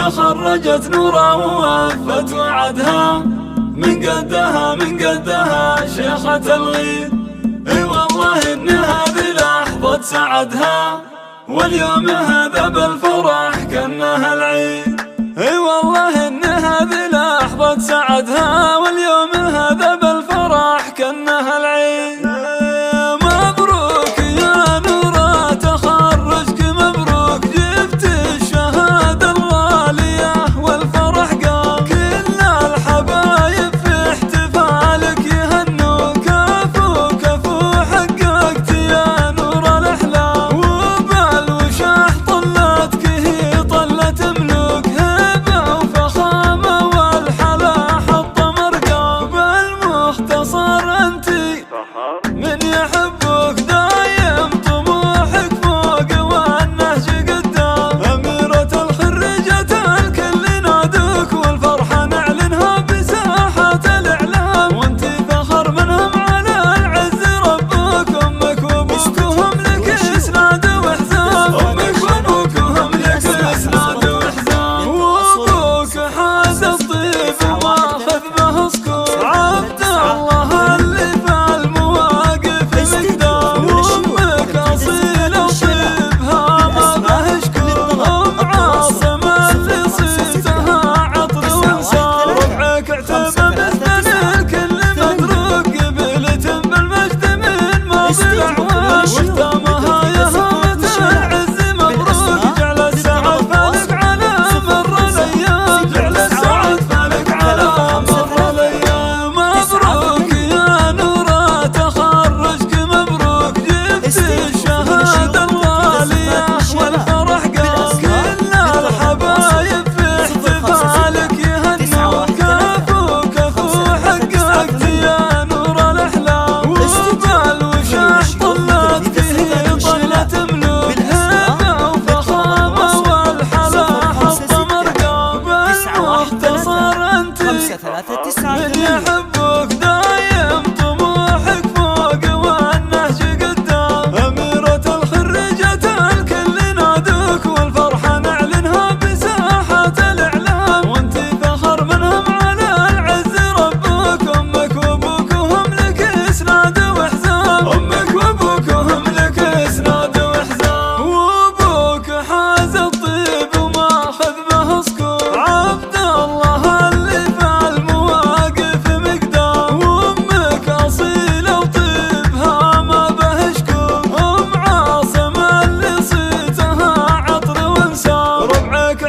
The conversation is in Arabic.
تخرجت نورا ووفت وعدها، من قدها شيخة الغيد. اي والله ان هذه لحظة سعدها، واليوم هذا بالفرح كأنها العيد. اي والله ان هذه لحظة سعدها، واليوم هذا بالفرح كأنها العيد. مبروك يا نورا تخرجك، مبروك جبت الشهادة الغالية والفرح قام. كل الحبايب في احتفالك يهنوا، كفو كفو حققت يا نور الأحلام. وبالوشاح طلتك هي طلة ملوك، هبة وفخامة والحلا حط مرقام. بالمختصر انتي من يحبك دايم طموحك فوق والنهج قدام. أميرة الخريجة الكل نادوك، والفرحة نعلنها بساحات الإعلام. وانتي فخر منهم على العز ربك، أمك وأبوك وهم لك إسناد وحزام. أمك وأبوك وهم لك إسناد وحزام. وأبوك حاز الطيب وماخذ به سكور، عبد الله اللي في المواقف مقدام. وأمك أصيلة وطيبها ما به شكور، أم عاصم اللي صيتها عطر وانسان. ربعك اعتبى مثل الكل متروك، قبيلة بالمجد من ماضي الأعوام. وختامها يا هامة العز مبروك، جعل السعد فالك على مر الأيام. جعل السعد فالك على مر الأيام. مبروك يا نورا تخرجك، مبروك جبت الشهادة الغالية والفرح قام. كل الحبايب في احتفالك يهنوا، كفو كفو حققت يا نور الأحلام. وبالوشاح طلتك هي طلة ملوك، هبة وفخامة والحلا حط مرقام. بالمختصر انتي من يحبك دايم طموحك فوق والنهج قدام. أميرة الخريجة الكل نادوك، والفرحة نعلنها بساحات الإعلام. وانتي فخر منهم على العز ربك، أمك وأبوك وهم لك إسناد وحزام. أمك وأبوك وهم لك إسناد وحزام. وأبوك حاز الطيب وماخذ به سكور، عبد الله اللي في المواقف مقدام. وأمك أصيلة وطيبها ما به شكور، أم عاصم اللي صيتها عطر وانسام. ربعك